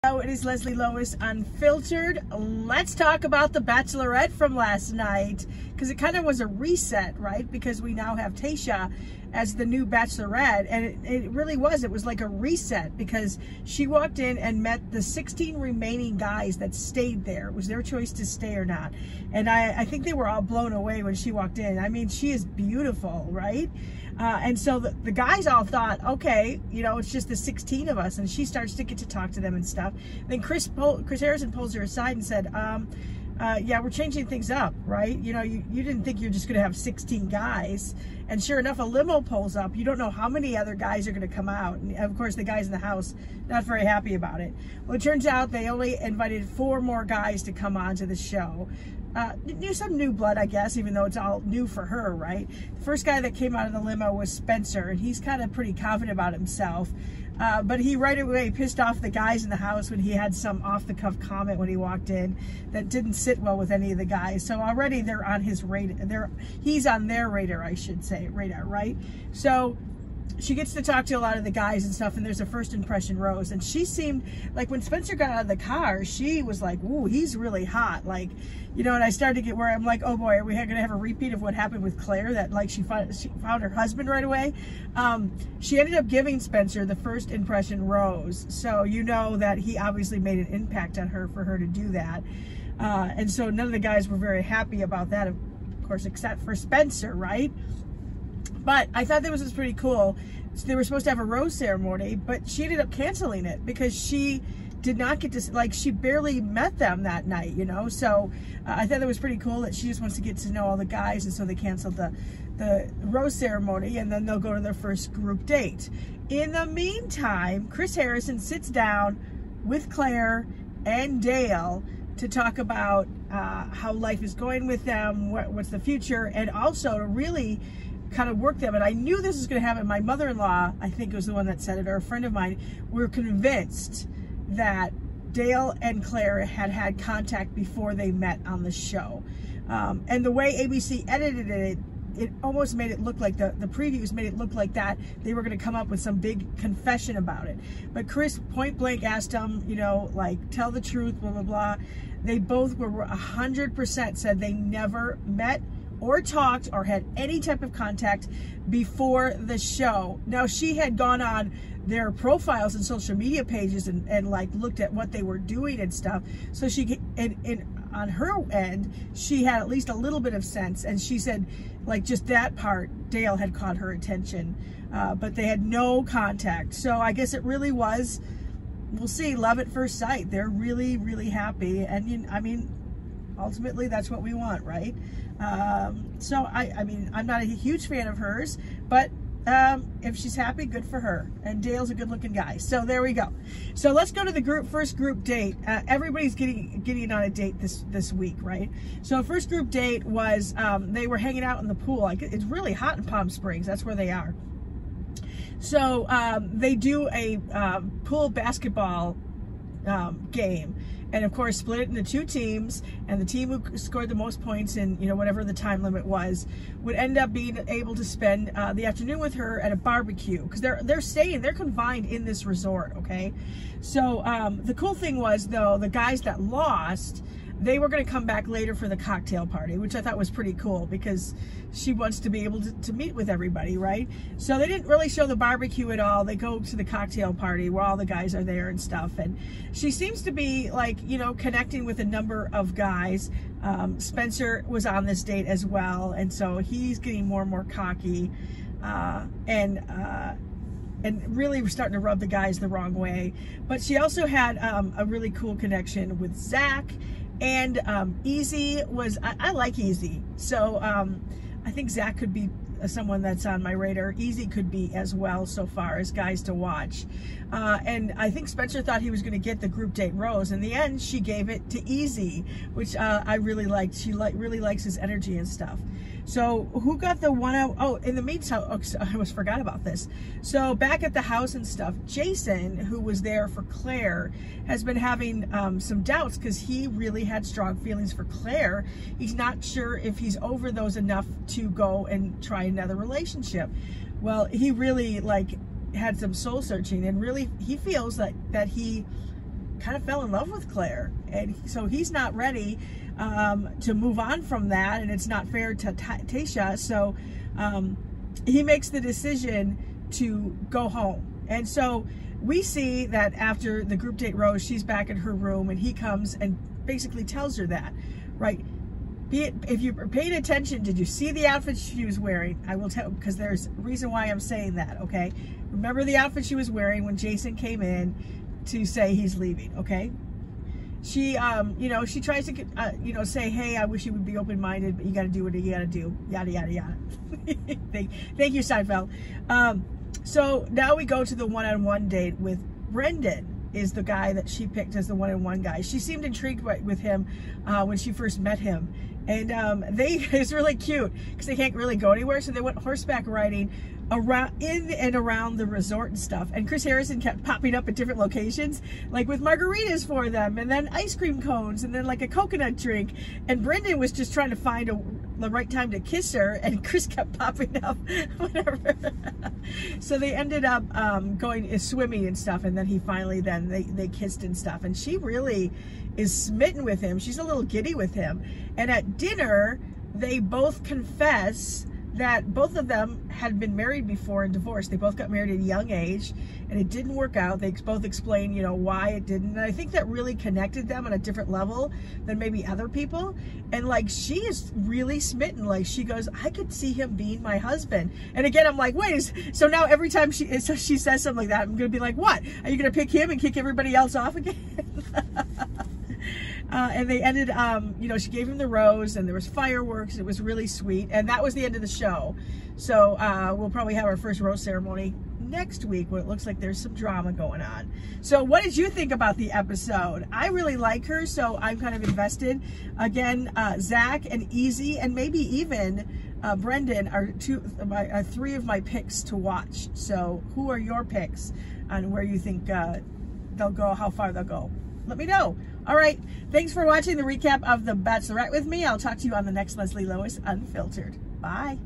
Hello, it is Leslie Lois Unfiltered. Let's talk about the Bachelorette from last night, because it kind of was a reset, right? Because we now have Tayshia as the new Bachelorette, and it really was. It was like a reset, because she walked in and met the 16 remaining guys that stayed there. It was their choice to stay or not. And I think they were all blown away when she walked in. I mean, she is beautiful, right? And so the guys all thought, okay, you know, it's just the 16 of us, and she starts to get to talk to them and stuff. Then Chris Harrison pulls her aside and said, yeah, we're changing things up, right? You know, you didn't think you're just going to have 16 guys. And sure enough, a limo pulls up. You don't know how many other guys are going to come out. And of course, the guys in the house, not very happy about it. Well, it turns out they only invited 4 more guys to come on to the show. Some new blood, I guess, even though it's all new for her, right? The first guy that came out of the limo was Spencer, and he's kind of pretty confident about himself. But he right away pissed off the guys in the house when he had some off-the-cuff comment when he walked in that didn't sit well with any of the guys. So already they're on his radar. He's on their radar, I should say, right? So she gets to talk to a lot of the guys and stuff, and there's a first impression rose. And she seemed like, when Spencer got out of the car, she was like, ooh, he's really hot. Like, you know, and I started to get where I'm like, oh boy, are we going to have a repeat of what happened with Claire, that like she found her husband right away? She ended up giving Spencer the first impression rose. So you know that he obviously made an impact on her for her to do that. And so none of the guys were very happy about that, of course, except for Spencer, right? But I thought that was pretty cool. So they were supposed to have a rose ceremony, but she ended up canceling it because she did not get to, like, she barely met them that night, you know? So I thought that was pretty cool that she just wants to get to know all the guys, and so they canceled the rose ceremony, and then they'll go to their first group date. In the meantime, Chris Harrison sits down with Claire and Dale to talk about how life is going with them, what's the future, and also to really kind of work them. And I knew this was going to happen. My mother-in-law, I think, was the one that said it, or a friend of mine, were convinced that Dale and Claire had contact before they met on the show. And the way ABC edited it, it almost made it look like, the previews made it look like that they were going to come up with some big confession about it. But Chris point blank asked them, you know, like, tell the truth, blah, blah, blah. They both were 100% said they never met or talked or had any type of contact before the show. Now, she had gone on their profiles and social media pages and like looked at what they were doing and stuff. So she, on her end, she had at least a little bit of sense. And she said, like, just that part, Dale had caught her attention, but they had no contact. So I guess it really was, we'll see, love at first sight. They're really, really happy. And I mean, ultimately, that's what we want, right? So I mean, I'm not a huge fan of hers, but if she's happy, good for her. And Dale's a good-looking guy. So there we go. So let's go to the first group date. Everybody's getting on a date this week, right? So first group date was they were hanging out in the pool. Like, it's really hot in Palm Springs. That's where they are. So they do a pool basketball game. And of course, split it into 2 teams, and the team who scored the most points in, you know, whatever the time limit was, would end up being able to spend the afternoon with her at a barbecue, because they're confined in this resort, okay? So the cool thing was, though, the guys that lost, they were going to come back later for the cocktail party, which I thought was pretty cool, because she wants to be able to meet with everybody, right? So they didn't really show the barbecue at all. They go to the cocktail party where all the guys are there and stuff. And she seems to be, like, you know, connecting with a number of guys. Spencer was on this date as well. And so he's getting more and more cocky. And really was starting to rub the guys the wrong way. But she also had a really cool connection with Zach. And Easy was, I like Easy. So I think Zach could be someone that's on my radar. Easy could be as well, so far as guys to watch. And I think Spencer thought he was going to get the group date rose. In the end, she gave it to Easy, which I really liked. She really likes his energy and stuff. So who got the one out? Oh, in the meantime, I almost forgot about this. So back at the house and stuff, Jason, who was there for Claire, has been having some doubts, because he really had strong feelings for Claire. He's not sure if he's over those enough to go and try another relationship. Well, he really, like, had some soul searching, and really he feels that he kind of fell in love with Claire, and so he's not ready to move on from that, and it's not fair to Tayshia. So he makes the decision to go home. And so we see that after the group date rose, she's back in her room, and he comes and basically tells her that, right? If you paid attention, did you see the outfit she was wearing? I will tell, because there's a reason why I'm saying that, okay? Remember the outfit she was wearing when Jason came in to say he's leaving, okay? She, you know, she tries to, you know, say, hey, I wish you would be open-minded, but you got to do what you got to do, yada, yada, yada. Thank you, Seinfeld. So now we go to the one-on-one date with Brendan. Is the guy that she picked as the one-on-one guy. She seemed intrigued with him when she first met him. And it's really cute because they can't really go anywhere. So they went horseback riding in and around the resort and stuff. And Chris Harrison kept popping up at different locations, like with margaritas for them, and then ice cream cones, and then like a coconut drink. And Brendan was just trying to find the right time to kiss her, and Chris kept popping up, whatever. So they ended up going swimming and stuff, and then he finally, they kissed and stuff. And she really is smitten with him. She's a little giddy with him. And at dinner, they both confess that both of them had been married before and divorced. They both got married at a young age, and it didn't work out. They both explained, you know, why it didn't. And I think that really connected them on a different level than maybe other people. And like, she is really smitten. Like, she goes, I could see him being my husband. And again, I'm like, wait, so now every time she says something like that, I'm gonna be like, what? Are you gonna pick him and kick everybody else off again? And they ended, you know, she gave him the rose, and there was fireworks. It was really sweet. And that was the end of the show. So we'll probably have our first rose ceremony next week, where it looks like there's some drama going on. So what did you think about the episode? I really like her, so I'm kind of invested. Again, Zach and Easy, and maybe even Brendan are three of my picks to watch. So who are your picks on where you think they'll go, how far they'll go? Let me know. All right. Thanks for watching the recap of The Bachelorette with me. I'll talk to you on the next Leslie Lois Unfiltered. Bye.